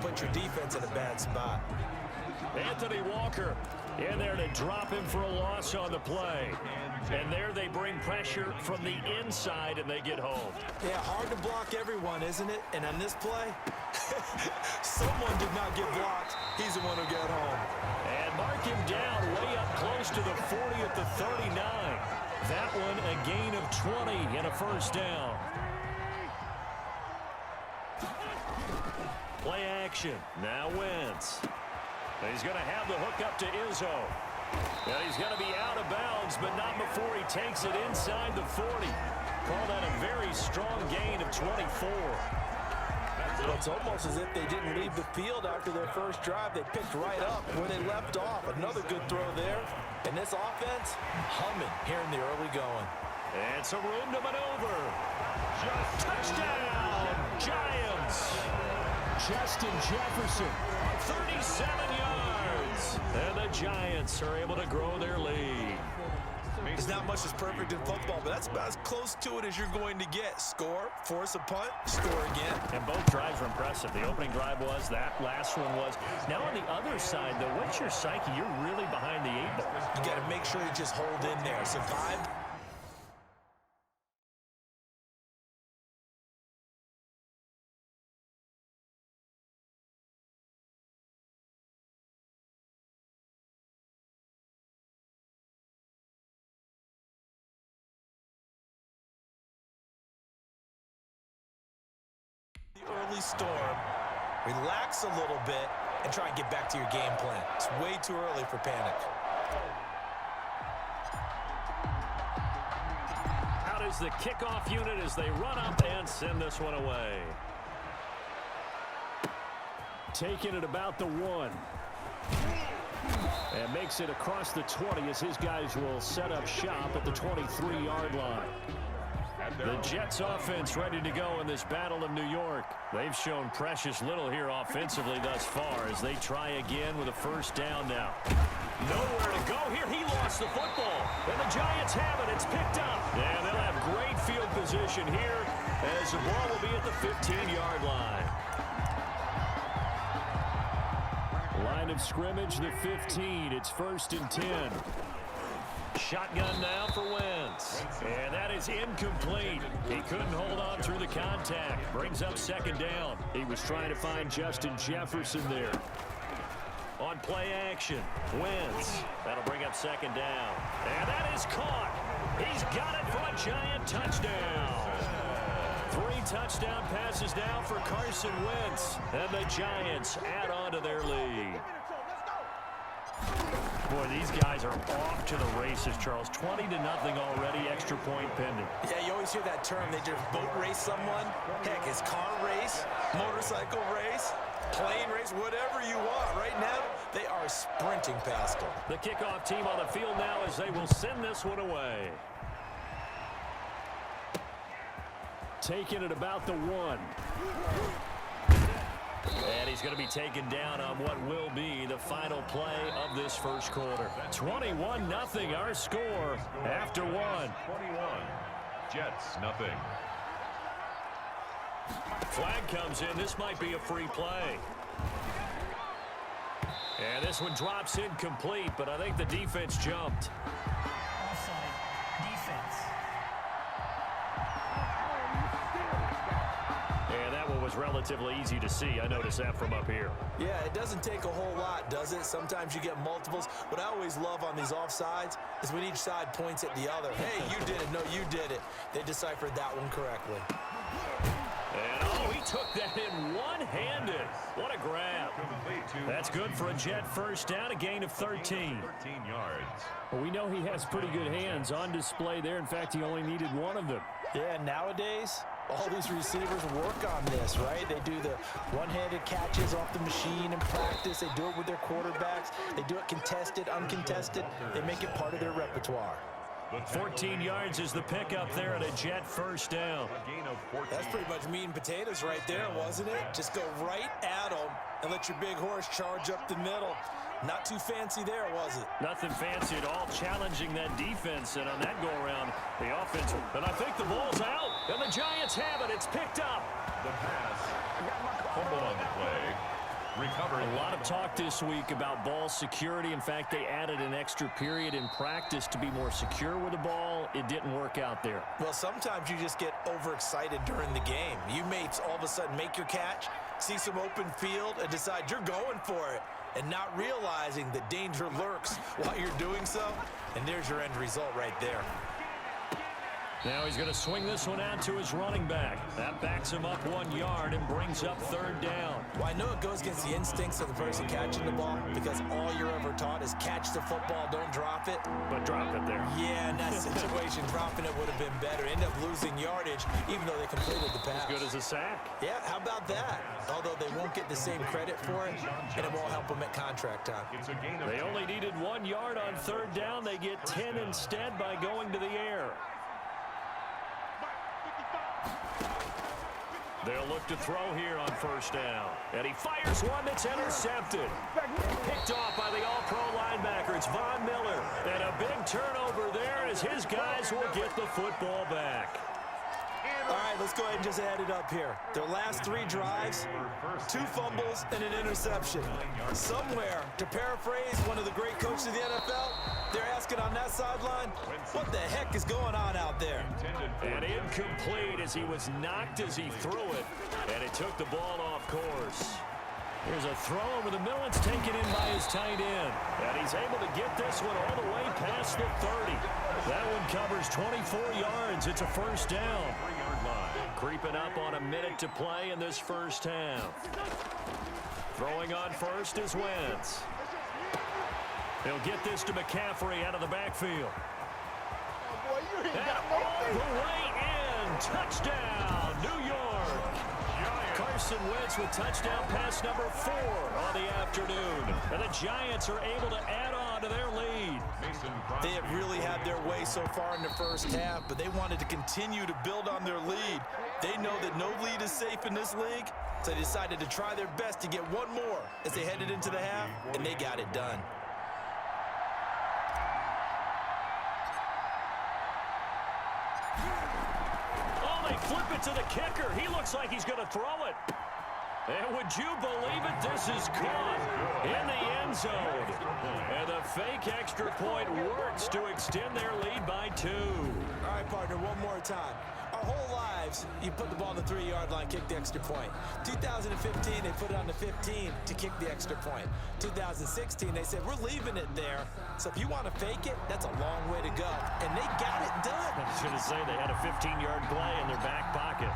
put your defense in a bad spot. Anthony Walker in there to drop him for a loss on the play. And there they bring pressure from the inside, and they get home. Yeah, hard to block everyone, isn't it? And on this play, someone did not get blocked. He's the one who got home. And mark him down way up close to the 40 at the 39. That one a gain of 20 and a first down. Play action. Now Wentz. He's going to have the hook up to Izzo. And he's going to be out of bounds, but not before he takes it inside the 40. Call that a very strong gain of 24. It's almost as if they didn't leave the field after their first drive. They picked right up where they left off. Another good throw there. And this offense, humming here in the early going. And some room to maneuver. Touchdown, Giants. Justin Jefferson, 37 yards. And the Giants are able to grow their lead. There's not much that's perfect in football, but that's about as close to it as you're going to get. Score, force a punt, score again. And both drives were impressive. The opening drive was, that last one was. Now on the other side, though, what's your psyche? You're really behind the 8 ball. You got to make sure you just hold in there. Survive. Early storm, relax a little bit, and try and get back to your game plan. It's way too early for panic. Out is the kickoff unit as they run up and send this one away. Taking it about the 1. And makes it across the 20 as his guys will set up shop at the 23-yard line. The Jets offense ready to go in this Battle of New York. They've shown precious little here offensively thus far as they try again with a first down now. Nowhere to go here. He lost the football. And the Giants have it. It's picked up. And they'll have great field position here as the ball will be at the 15-yard line. Line of scrimmage, the 15. It's 1st and 10. Shotgun now for Wentz. And that is incomplete. He couldn't hold on through the contact. Brings up 2nd down. He was trying to find Justin Jefferson there. On play action, Wentz. That'll bring up 2nd down. And that is caught. He's got it for a Giant touchdown. 3 touchdown passes now for Carson Wentz. And the Giants add on to their lead. Boy, these guys are off to the races, Charles. 20-0 already, extra point pending. Yeah, you always hear that term. They just boat race someone. Heck, it's car race, motorcycle race, plane race, whatever you want. Right now, they are sprinting past them. The kickoff team on the field now as they will send this one away. Taking it about the 1. And he's going to be taken down on what will be the final play of this first quarter. 21-0 our score after 1. 21, Jets, nothing. Flag comes in. This might be a free play. And this one drops incomplete, but I think the defense jumped. Offside, defense. And that one was relatively easy to see. I noticed that from up here. Yeah, it doesn't take a whole lot, does it? Sometimes you get multiples. What I always love on these offsides is when each side points at the other. Hey, you did it. No, you did it. They deciphered that one correctly. And, oh, he took that in one-handed. What a grab. That's good for a Jet first down, a gain of 13. 13 yards. Well, we know he has pretty good hands on display there. In fact, he only needed one of them. Yeah, nowadays, all these receivers work on this, right? They do the one-handed catches off the machine in practice. They do it with their quarterbacks. They do it contested, uncontested. They make it part of their repertoire. 14 yards is the pickup there at a Jet first down. That's pretty much meat and potatoes right there, wasn't it? Just go right at them and let your big horse charge up the middle. Not too fancy there, was it? Nothing fancy at all, challenging that defense. And on that go-around, the offense. And I think the ball's out. And the Giants have it. It's picked up. The pass. Fumble on the play. Recovered. A lot of talk this week about ball security. In fact, they added an extra period in practice to be more secure with the ball. It didn't work out there. Well, sometimes you just get overexcited during the game. You may all of a sudden make your catch, see some open field, and decide you're going for it, and not realizing the danger lurks while you're doing so. And there's your end result right there. Now he's going to swing this one out to his running back. That backs him up 1 yard and brings up third down. Well, I know it goes against the instincts of the person catching the ball because all you're ever taught is catch the football, don't drop it. But drop it there. Yeah, in that situation, dropping it would have been better. End up losing yardage even though they completed the pass. As good as a sack. Yeah, how about that? Although they won't get the same credit for it, and it won't help them at contract time. They only needed 1 yard on third down. They get 10 instead by going to the air. They'll look to throw here on first down. And he fires one that's intercepted. Picked off by the all-pro linebacker. It's Von Miller. And a big turnover there as his guys will get the football back. All right, let's go ahead and just add it up here. Their last 3 drives, 2 fumbles and an interception. Somewhere, to paraphrase one of the great coaches of the NFL, they're asking on that sideline, what the heck is going on out there? And incomplete as he was knocked as he threw it. And it took the ball off course. Here's a throw over the middle. It's taken in by his tight end. And he's able to get this one all the way past the 30. That one covers 24 yards. It's a first down. Creeping up on a minute to play in this first half. Throwing on first is Wentz. He'll get this to McCaffrey out of the backfield. And all the way in. Touchdown, New York. Carson Wentz with touchdown pass number 4 on the afternoon. And the Giants are able to add on to their lead. They have really had their way so far in the first half, but they wanted to continue to build on their lead. They know that no lead is safe in this league, so they decided to try their best to get one more as they headed into the half, and they got it done. They flip it to the kicker. He looks like he's going to throw it. And would you believe it? This is caught in the end zone. And the fake extra point works to extend their lead by 2. All right, partner, one more time. Our whole lives, you put the ball on the 3-yard line, kick the extra point. 2015, they put it on the 15 to kick the extra point. 2016, they said, we're leaving it there. So if you want to fake it, that's a long way to go. And they got it done. I was going to say they had a 15-yard play in their back pocket.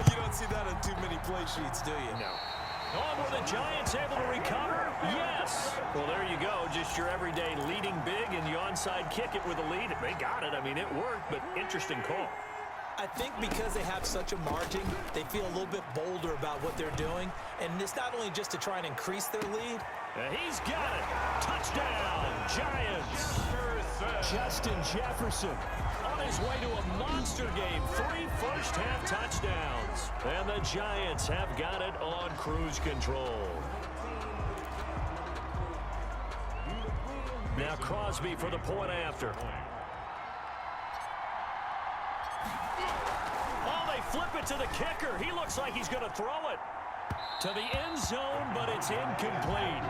You don't see that on too many play sheets, do you? No. Oh, were the Giants able to recover? Yes. Well, there you go. Just your everyday leading big and the onside kick it with a lead. They got it. I mean, it worked, but interesting call. I think because they have such a margin, they feel a little bit bolder about what they're doing. And it's not only just to try and increase their lead. He's got it. Touchdown, Giants. Justin Jefferson on his way to a monster game. 3 first-half touchdowns. And the Giants have got it on cruise control. Now Crosby for the point after. Flip it to the kicker. He looks like he's going to throw it to the end zone, but it's incomplete.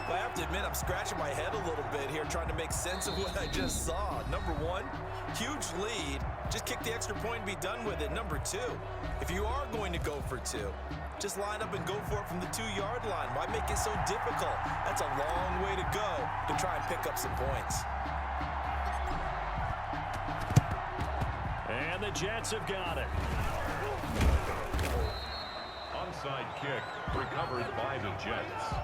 Well, I have to admit, I'm scratching my head a little bit here trying to make sense of what I just saw. Number 1, huge lead. Just kick the extra point and be done with it. Number 2, if you are going to go for 2, just line up and go for it from the 2-yard line. Why make it so difficult? That's a long way to go to try and pick up some points. And the Jets have got it. Onside kick recovered by the Jets.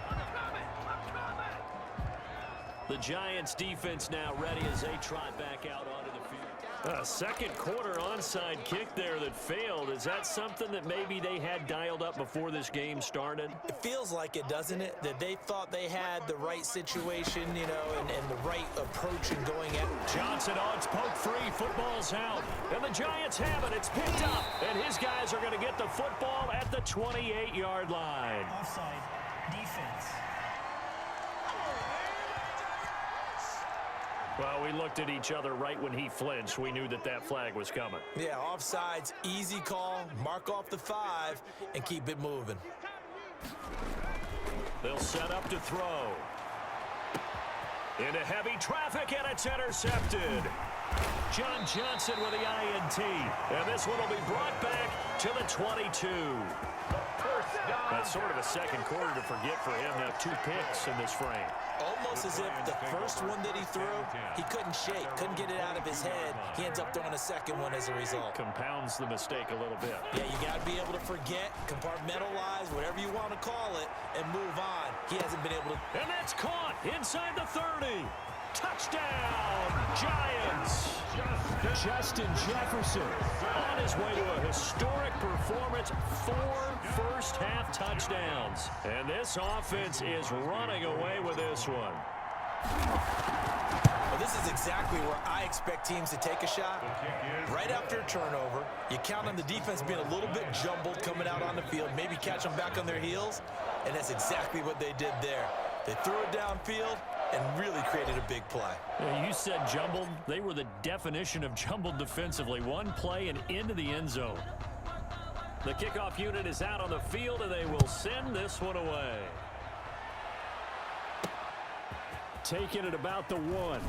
The Giants defense now ready as they trot back out onto the field. A second quarter onside kick there that failed. Is that something that maybe they had dialed up before this game started? It feels like it, doesn't it? That they thought they had the right situation, you know, and the right approach in going at it. Johnson on, it's poked free. Football's out. And the Giants have it. It's picked up. And his guys are going to get the football at the 28-yard line. Offside. Defense. Well, we looked at each other right when he flinched. We knew that that flag was coming. Yeah, offsides, easy call, mark off the 5, and keep it moving. They'll set up to throw. Into heavy traffic, and it's intercepted. John Johnson with the INT. And this one will be brought back to the 22. That's sort of a second quarter to forget for him. Now 2 picks in this frame. Almost as if the first one that he threw, he couldn't shake, couldn't get it out of his head. He ends up throwing a second one as a result. Compounds the mistake a little bit. Yeah, you got to be able to forget, compartmentalize, whatever you want to call it, and move on. He hasn't been able to. And that's caught inside the 30. Touchdown, Giants. Justin Jefferson on his way to a historic performance, 4 first-half touchdowns. And this offense is running away with this one. Well, this is exactly where I expect teams to take a shot. Right after a turnover, you count on the defense being a little bit jumbled coming out on the field, maybe catch them back on their heels, and that's exactly what they did there. They threw it downfield and really created a big play. Yeah, you said jumbled. They were the definition of jumbled defensively. One play and into the end zone. The kickoff unit is out on the field, and they will send this one away. Taking it about the 1.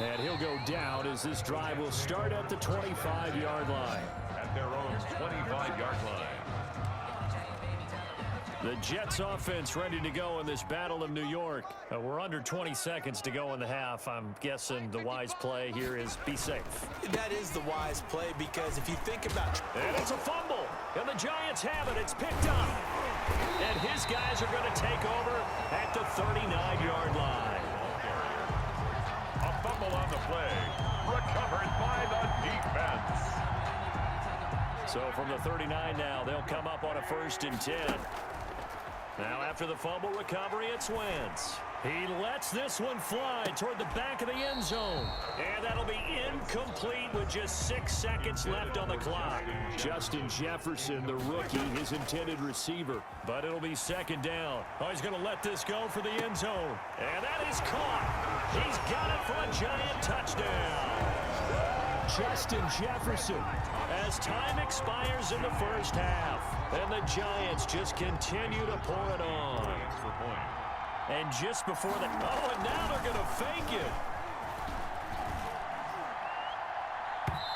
And he'll go down as this drive will start at the 25-yard line. At their own 25-yard line. The Jets offense ready to go in this Battle of New York. We're under 20 seconds to go in the half. I'm guessing the wise play here is be safe. That is the wise play because if you think about... And it's a fumble. And the Giants have it. It's picked up. And his guys are going to take over at the 39-yard line. A fumble on the play. Recovered by the defense. So from the 39 now, they'll come up on a 1st and 10. Now after the fumble recovery, it's Wentz. He lets this one fly toward the back of the end zone. And that'll be incomplete with just 6 seconds left on the clock. Justin Jefferson, the rookie, his intended receiver. But it'll be 2nd down. Oh, he's going to let this go for the end zone. And that is caught. He's got it for a Giant touchdown. Justin Jefferson as time expires in the first half. And the Giants just continue to pour it on. And just before the... Oh, and now they're going to fake it.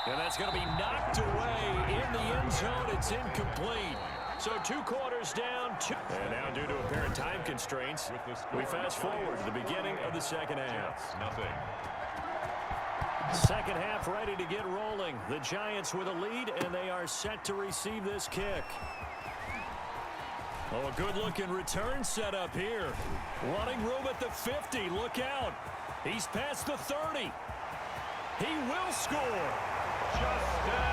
And that's going to be knocked away in the end zone. It's incomplete. So 2 quarters down. And now due to apparent time constraints, we fast forward to the beginning of the second half. Nothing. Second half ready to get rolling. The Giants with a lead, and they are set to receive this kick. Oh, a good-looking return set up here. Running room at the 50. Look out. He's past the 30. He will score. Justin